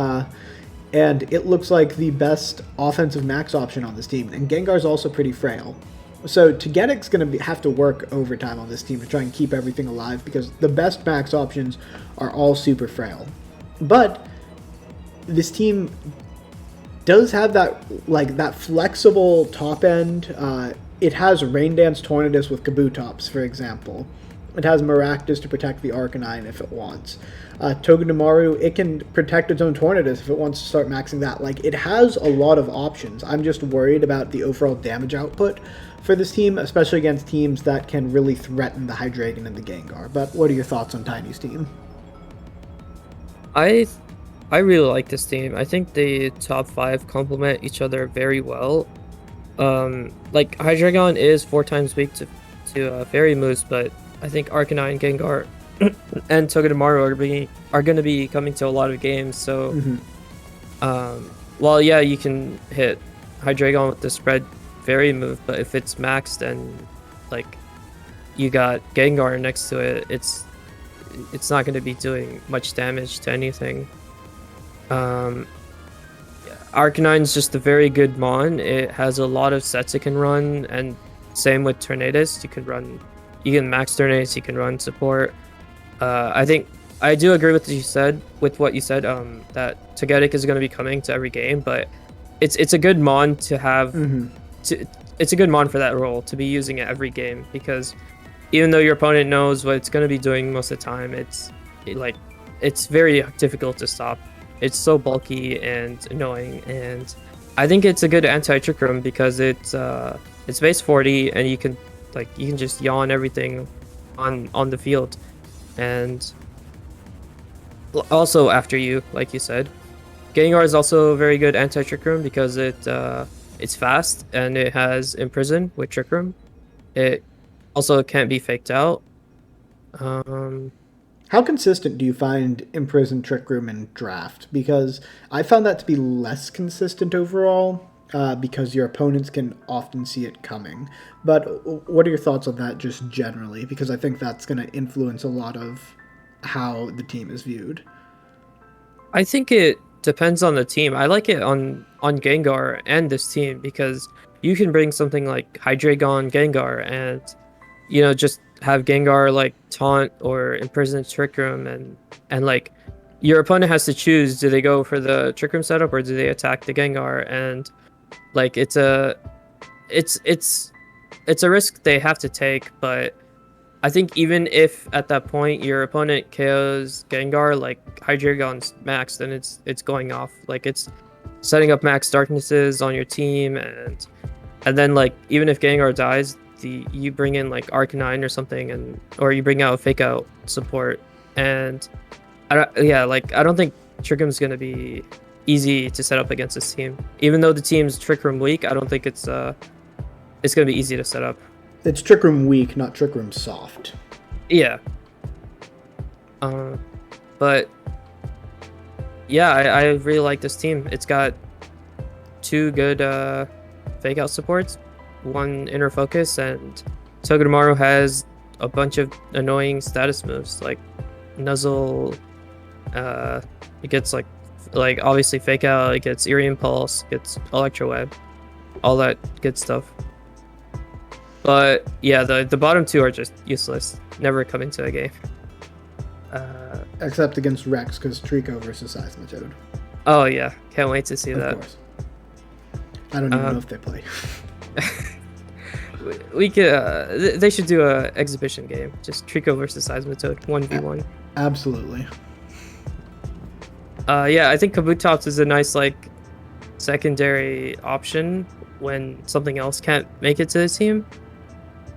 and it looks like the best offensive max option on this team, and Gengar's also pretty frail. So Togetic's going to have to work overtime on this team to try and keep everything alive, because the best max options are all super frail. But this team does have that flexible top end. It has Rain Dance Tornadus with Kabutops, for example. It has Maractus to protect the Arcanine if it wants. Togedemaru, it can protect its own Tornadus if it wants to start maxing that. It has a lot of options. I'm just worried about the overall damage output for this team, especially against teams that can really threaten the Hydreigon and the Gengar. But what are your thoughts on Tiny's team? I really like this team. I think the top 5 complement each other very well. Hydreigon is 4 times weak to fairy moves, but I think Arcanine, Gengar, and Togedemaru are going to be coming to a lot of games. So, yeah, you can hit Hydreigon with the spread fairy move, but if it's maxed and you got Gengar next to it, it's not going to be doing much damage to anything. Arcanine's just a very good mon. It has a lot of sets it can run, and same with Tornadus. You can max Tornadus, you can run support. I think I do agree with what you said, that Togetic is going to be coming to every game, but it's a good mon to have. It's a good mon for that role, to be using it every game, because even though your opponent knows what it's going to be doing most of the time, it's very difficult to stop. It's so bulky and annoying, and I think it's a good anti-trick room because it's base 40, and you can just yawn everything on the field, and also After You, like you said. Gengar is also a very good anti-trick room because it's fast and it has Imprison with Trick Room. It also can't be faked out. How consistent do you find Imprison, Trick Room, and Draft? Because I found that to be less consistent overall. because your opponents can often see it coming. But what are your thoughts on that just generally? Because I think that's going to influence a lot of how the team is viewed. I think it depends on the team. I like it on Gengar and this team because you can bring something like Hydreigon Gengar and just have Gengar like taunt or imprison Trick Room and like your opponent has to choose, do they go for the Trick Room setup or do they attack the Gengar? And like it's a risk they have to take, but I think even if at that point your opponent KOs Gengar, like Hydreigon's max, then it's going off. Like it's setting up max darknesses on your team, and then like even if Gengar dies, you bring in like Arcanine or something, or you bring out a Fake Out support, and I don't think Trick Room's gonna be easy to set up against this team. Even though the team's Trick Room weak, I don't think it's gonna be easy to set up. It's Trick Room weak, not Trick Room soft. Yeah. But yeah, I really like this team. It's got 2 good Fake Out supports, 1 Inner Focus, and Togedemaru has a bunch of annoying status moves like Nuzzle. It gets like obviously Fake Out. It gets Eerie Impulse. It gets Electro Web. All that good stuff. But yeah, the bottom 2 are just useless. Never come into a game. Except against Rex, because Trico versus Seismitoad. Oh yeah, can't wait to see that. Of course. I don't even know if they play. We could. They should do a exhibition game. Just Trico versus Seismitoad, 1v1. Absolutely. Yeah, I think Kabutops is a nice like secondary option when something else can't make it to the team.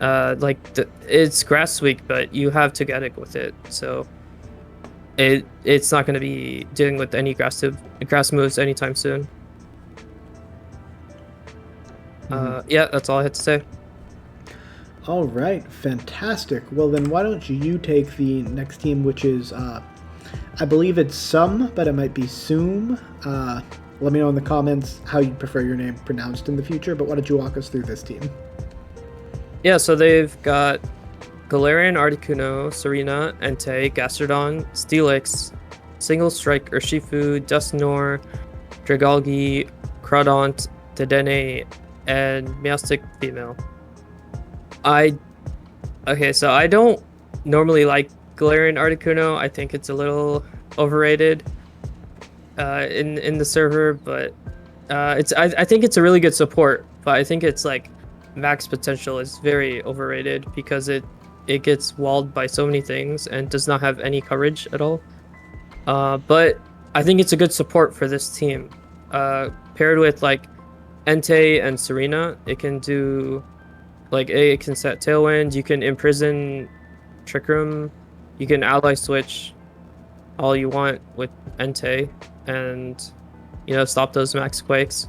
It's grass week, but you have Togetic with it, so it's not going to be dealing with any grass moves anytime soon. Yeah, that's all I had to say. All right, fantastic. Well, then why don't you take the next team, which is, I believe it's Soom, but it might be Soom. Let me know in the comments how you prefer your name pronounced in the future, but why don't you walk us through this team? Yeah, so they've got Galarian, Articuno, Serena, Entei, Gastrodon, Steelix, Single Strike, Urshifu, Dusknoir, Dragalge, Crawdaunt, Dedenne, and Meowstic female. So I don't normally like Galarian Articuno. I think it's a little overrated in the server, but I think it's a really good support, but I think it's like max potential is very overrated because it gets walled by so many things and does not have any coverage at all. But I think it's a good support for this team. Paired with like Entei and Serena, it can do like it can set Tailwind, you can imprison Trick Room, you can ally switch all you want with Entei and stop those max quakes.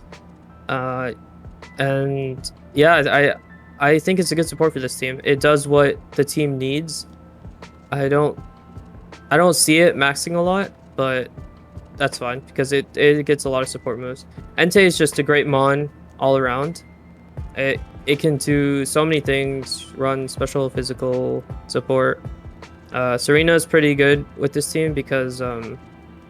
And yeah, I think it's a good support for this team. It does what the team needs. I don't see it maxing a lot, but that's fine because it gets a lot of support moves. Entei is just a great mon all around. It can do so many things, run special physical support. Serena is pretty good with this team because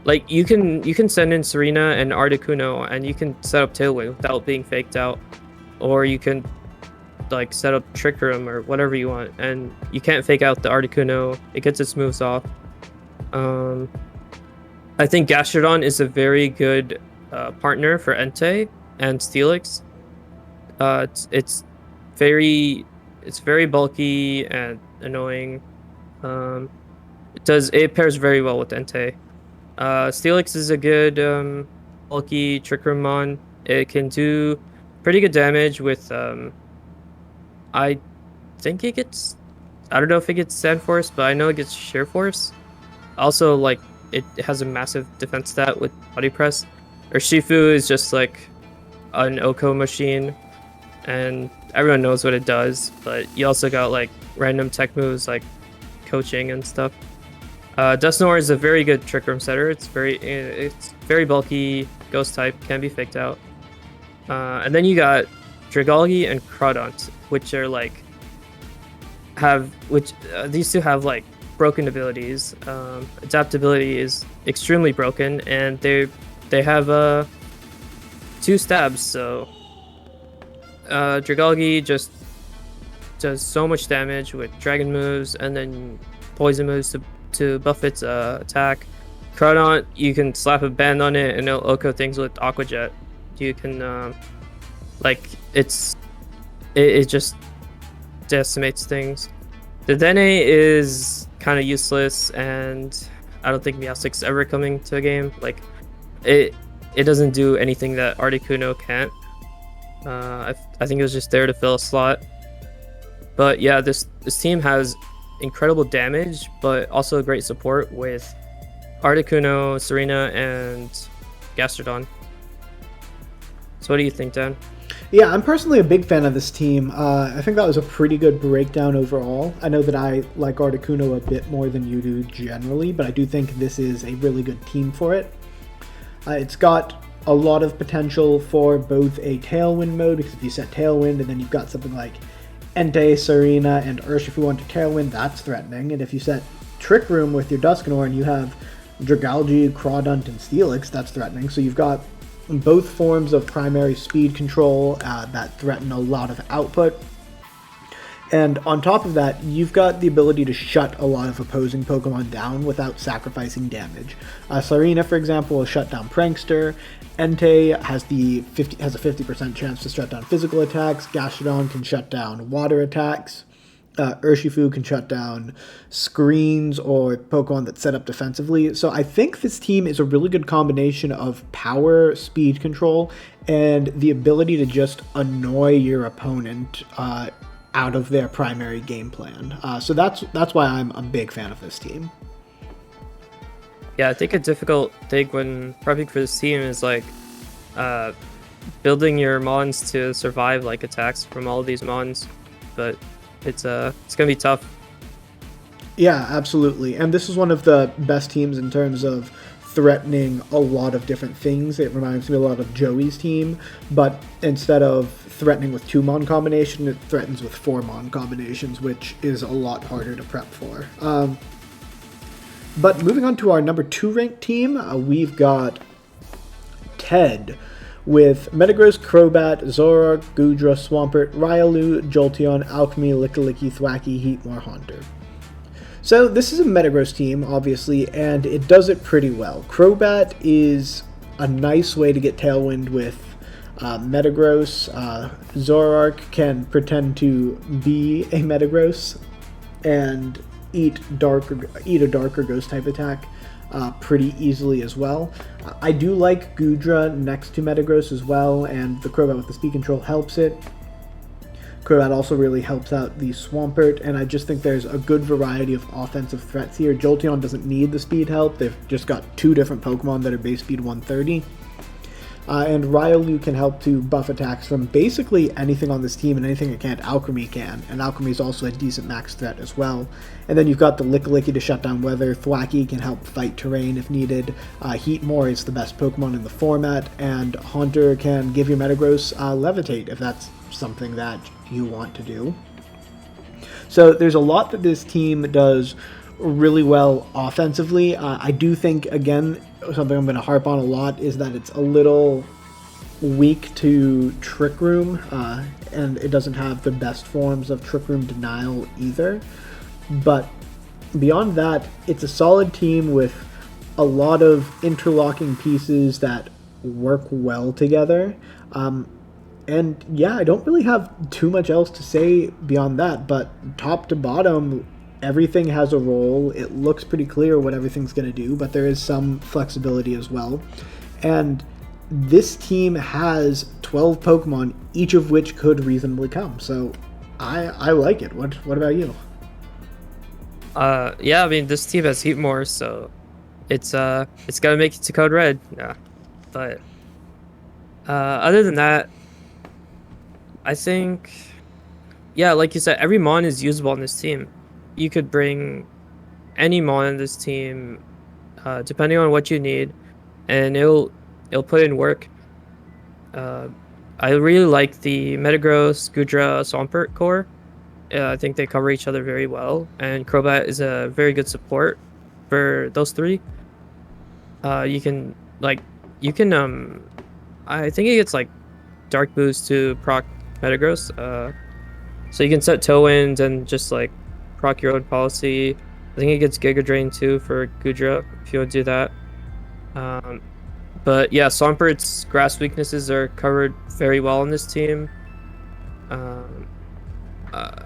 like you can send in Serena and Articuno and you can set up Tailwind without being faked out, or you can like set up Trick Room or whatever you want, and you can't fake out the Articuno. It gets its moves off. I think Gastrodon is a very good partner for Entei and Steelix. It's very bulky and annoying. It pairs very well with Entei. Steelix is a good bulky Trick Room mon. It can do pretty good damage with I think it gets, I don't know if it gets Sand Force, but I know it gets Sheer Force. Also, like, it has a massive defense stat with Body Press. Urshifu is just like an Oko machine, and everyone knows what it does, but you also got like random tech moves like coaching and stuff. Dusknoir is a very good Trick Room setter. It's very bulky, ghost type, can be faked out. And then you got Dragalge and Crawdont, which are like these two have like broken abilities. Adaptability is extremely broken, and they have 2 stabs. So Dragalge just does so much damage with dragon moves and then poison moves to buff its attack. Crawdont, you can slap a band on it and it'll Oko things with Aqua Jet. You can like it just decimates things. The Dene is kind of useless, and I don't think Meowstic's ever coming to a game. Like it doesn't do anything that Articuno can't. I think it was just there to fill a slot. But yeah, this team has incredible damage, but also great support with Articuno, Serena, and Gastrodon. So what do you think, Dan? Yeah, I'm personally a big fan of this team. I think that was a pretty good breakdown overall. I know that I like Articuno a bit more than you do generally, but I do think this is a really good team for it. It's got a lot of potential for both a Tailwind mode, because if you set Tailwind and then you've got something like Entei, Serena, and Urshifu onto Tailwind, that's threatening. And if you set Trick Room with your Dusknoir and you have Dragalge, Crawdont, and Steelix, that's threatening. So you've got both forms of primary speed control that threaten a lot of output. And on top of that, you've got the ability to shut a lot of opposing Pokemon down without sacrificing damage. Serena, for example, will shut down Prankster. Entei has a 50% chance to shut down physical attacks. Gastrodon can shut down water attacks. Urshifu can shut down screens or Pokemon that set up defensively. So I think this team is a really good combination of power, speed control, and the ability to just annoy your opponent out of their primary game plan. So that's why I'm a big fan of this team. Yeah, I think a difficult thing when prepping for this team is like building your mons to survive like attacks from all of these mons, but it's gonna be tough. Yeah, absolutely. And this is one of the best teams in terms of threatening a lot of different things. It reminds me a lot of Joey's team, but instead of threatening with 2-mon combination, it threatens with 4-mon combinations, which is a lot harder to prep for. But moving on to our number 2 ranked team, we've got Ted with Metagross, Crobat, Zoroark, Goodra, Swampert, Riolu, Jolteon, Alchemy, Lickilicky, Thwackey, Heatmor, Haunter. So this is a Metagross team, obviously, and it does it pretty well. Crobat is a nice way to get Tailwind with Metagross. Zoroark can pretend to be a Metagross and eat a dark or ghost type attack pretty easily as well. I do like Goodra next to Metagross as well, and the Crobat with the speed control helps it. Crobat also really helps out the Swampert, and I just think there's a good variety of offensive threats here. Jolteon doesn't need the speed help. They've just got 2 different Pokemon that are base speed 130. And Riolu can help to buff attacks from basically anything on this team, and anything it can't, Alchemy can. And Alchemy is also a decent max threat as well. And then you've got the Lickilicky to shut down weather. Thwackey can help fight terrain if needed. Heatmor is the best Pokemon in the format. And Haunter can give your Metagross Levitate if that's something that you want to do. So there's a lot that this team does really well offensively. I do think, again, something I'm going to harp on a lot is that it's a little weak to Trick Room, and it doesn't have the best forms of Trick Room Denial either. But beyond that, it's a solid team with a lot of interlocking pieces that work well together. And yeah, I don't really have too much else to say beyond that, but top to bottom, everything has a role. It looks pretty clear what everything's going to do, but there is some flexibility as well. And this team has 12 Pokemon, each of which could reasonably come. So I like it. What about you? Yeah, I mean, this team has Heatmor, so it's gotta make it to Code Red. Yeah, but other than that, I think, yeah, like you said, every mon is usable on this team. You could bring any mon on this team, depending on what you need, and it'll put in work. I really like the Metagross, Goodra, Swampert core. I think they cover each other very well, and Crobat is a very good support for those three. You can I think it gets like Dark Boost to proc Metagross. So you can set Tailwind and just like proc your own policy. I think it gets Giga Drain too for Goodra if you want to do that. But yeah, Swampert's grass weaknesses are covered very well on this team.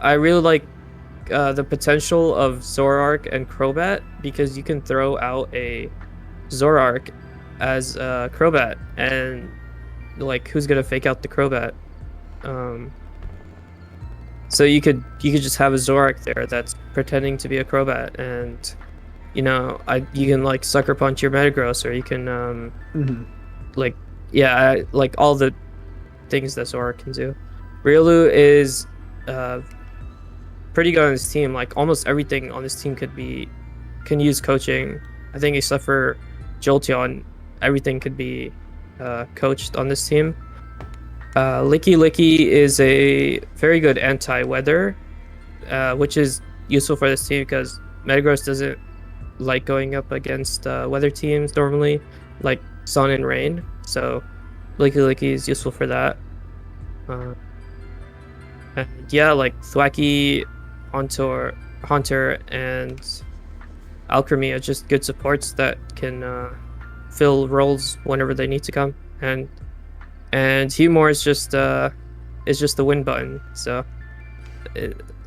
I really like the potential of Zoroark and Crobat because you can throw out a Zoroark as Crobat, and like who's gonna fake out the Crobat? So you could just have a Zoroark there that's pretending to be a Crobat, and you can like sucker punch your Metagross, or you can like all the things that Zoroark can do. Riolu is pretty good on this team. Like almost everything on this team can use coaching. I think except for Jolteon, everything could be coached on this team. Licky Licky is a very good anti-weather, which is useful for this team because Metagross doesn't like going up against weather teams normally, like sun and rain. So Licky Licky is useful for that. And yeah, like Thwacky, Haunter, and Alchemy are just good supports that can fill roles whenever they need to come. And Humor is just the win button. So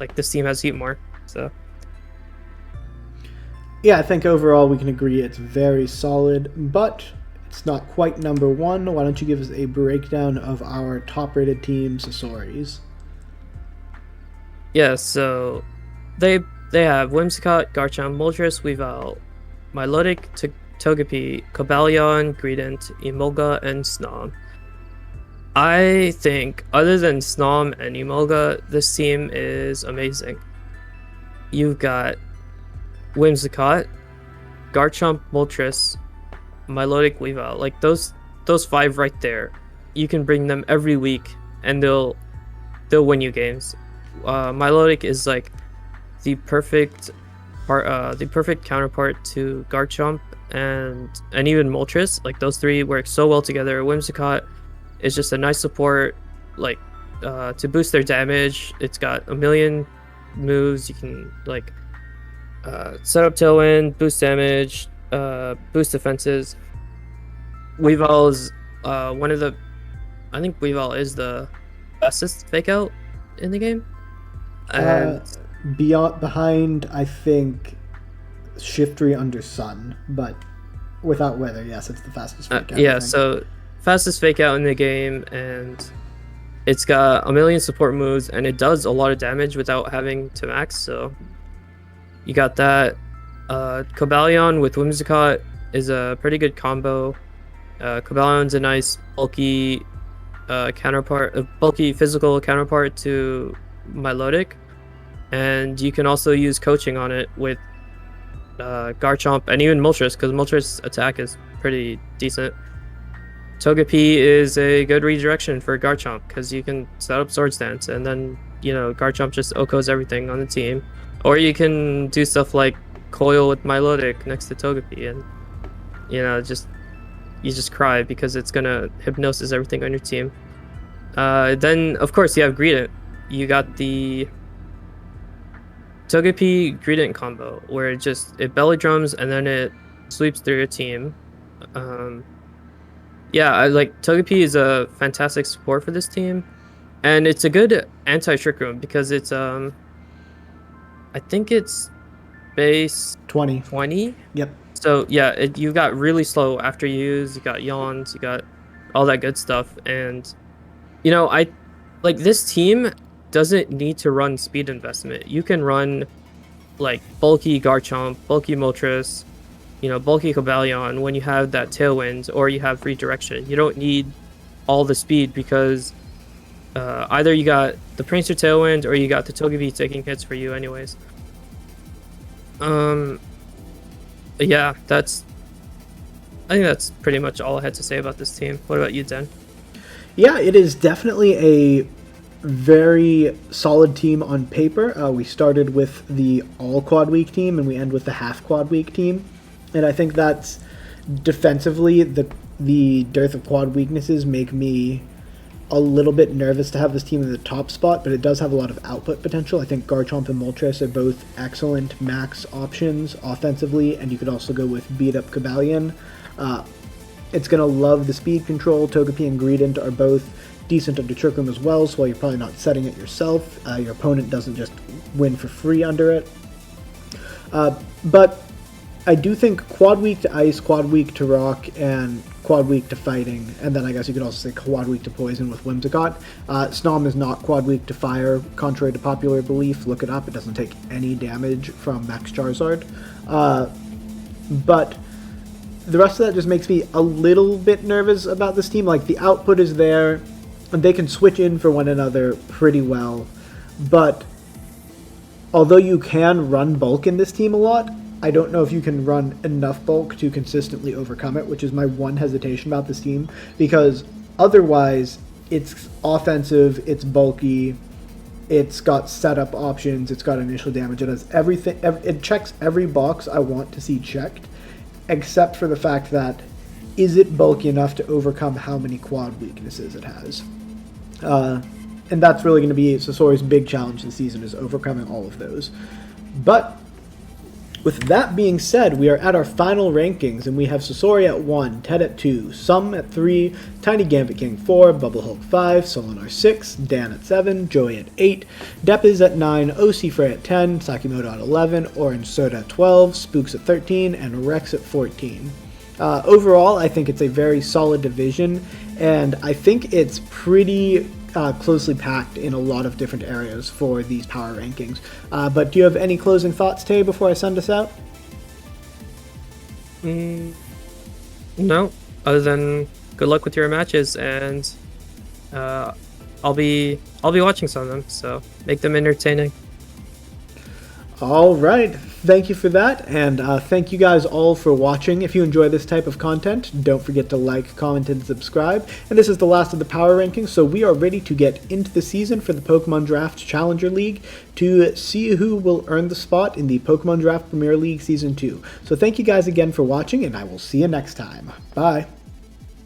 like this team has Humor. So yeah, I think overall we can agree it's very solid, but it's not quite number one. Why don't you give us a breakdown of our top-rated teams' stories? Yeah, so they have Whimsicott, Garchomp, Moltres, Weavile, Milotic, Togepi, Cobalion, Greedent, Emolga, and Snom. I think, other than Snom and Emolga, this team is amazing. You've got Whimsicott, Garchomp, Moltres, Milotic, Weavile. Like those 5 right there, you can bring them every week, and they'll win you games. Milotic is like the perfect counterpart to Garchomp and even Moltres. Like those 3 work so well together. Whimsicott is just a nice support, like to boost their damage. It's got a million moves. You can like set up Tailwind, boost damage, boost defenses. Weavile is I think Weavile is the fastest fake out in the game. And behind, I think, Shiftry under Sun, but without weather, yes, it's the fastest fake out. Yeah, so fastest fake out in the game, and it's got a million support moves, and it does a lot of damage without having to max, so you got that. Cobalion with Whimsicott is a pretty good combo. Cobalion's a nice bulky physical counterpart to Milotic, and you can also use coaching on it with Garchomp and even Moltres, because Moltres' attack is pretty decent. Togepi is a good redirection for Garchomp because you can set up Swords Dance, and then Garchomp just OHKOs everything on the team, or you can do stuff like Coil with Milotic next to Togepi, and you just cry because it's gonna hypnosis everything on your team. Then of course you have Greedent. You got the Togepi Greedent combo where it belly drums and then it sweeps through your team. I like Togepi is a fantastic support for this team, and it's a good anti-Trick Room because it's I think it's base 20. Yep. So yeah, you got really slow after use, you got yawns, you got all that good stuff, and I like this team doesn't need to run speed investment. You can run like bulky Garchomp, bulky Moltres, bulky Cobalion when you have that Tailwind or you have redirection. You don't need all the speed because either you got the Prancer Tailwind or you got the Togepi taking hits for you anyways. Yeah, I think that's pretty much all I had to say about this team. What about you, Den? Yeah, it is definitely a very solid team on paper. We started with the all quad week team and we end with the half quad week team, and I think that's defensively the dearth of quad weaknesses make me a little bit nervous to have this team in the top spot, but it does have a lot of output potential. I think Garchomp and Moltres are both excellent max options offensively, and you could also go with beat up Cobalion. It's going to love the speed control. Togepi and Greedent are both decent under Trick Room as well, so while you're probably not setting it yourself, your opponent doesn't just win for free under it. But I do think quad weak to ice, quad weak to rock, and quad weak to fighting, and then I guess you could also say quad weak to poison with Whimsicott. Snom is not quad weak to fire, contrary to popular belief. Look it up, it doesn't take any damage from Max Charizard. But the rest of that just makes me a little bit nervous about this team. Like, the output is there, and they can switch in for one another pretty well, but although you can run bulk in this team a lot, I don't know if you can run enough bulk to consistently overcome it, which is my one hesitation about this team, because otherwise it's offensive, it's bulky, it's got setup options, it's got initial damage, it has everything, it checks every box I want to see checked, except for the fact that, is it bulky enough to overcome how many quad weaknesses it has? And that's really going to be Sasori's big challenge this season, is overcoming all of those. But with that being said, we are at our final rankings, and we have Sasori at 1, Ted at 2, Soom at 3, Tiny Gambit King 4, BubbleHulk 5, Solenor 6, Dan at 7, Joey at 8, depiz at 9, ocfrey at 10, Sakimoto at 11, Orange Soda at 12, Spooks at 13, and Rex at 14. Overall, I think it's a very solid division, and I think it's pretty closely packed in a lot of different areas for these power rankings. But do you have any closing thoughts, Tay, before I send us out? No, other than good luck with your matches, and I'll be watching some of them, so make them entertaining. All right, thank you for that, and thank you guys all for watching. If you enjoy this type of content, don't forget to like, comment, and subscribe. And this is the last of the power rankings, so we are ready to get into the season for the Pokemon Draft Challenger League to see who will earn the spot in the Pokemon Draft Premier League Season 2. So thank you guys again for watching, and I will see you next time. Bye!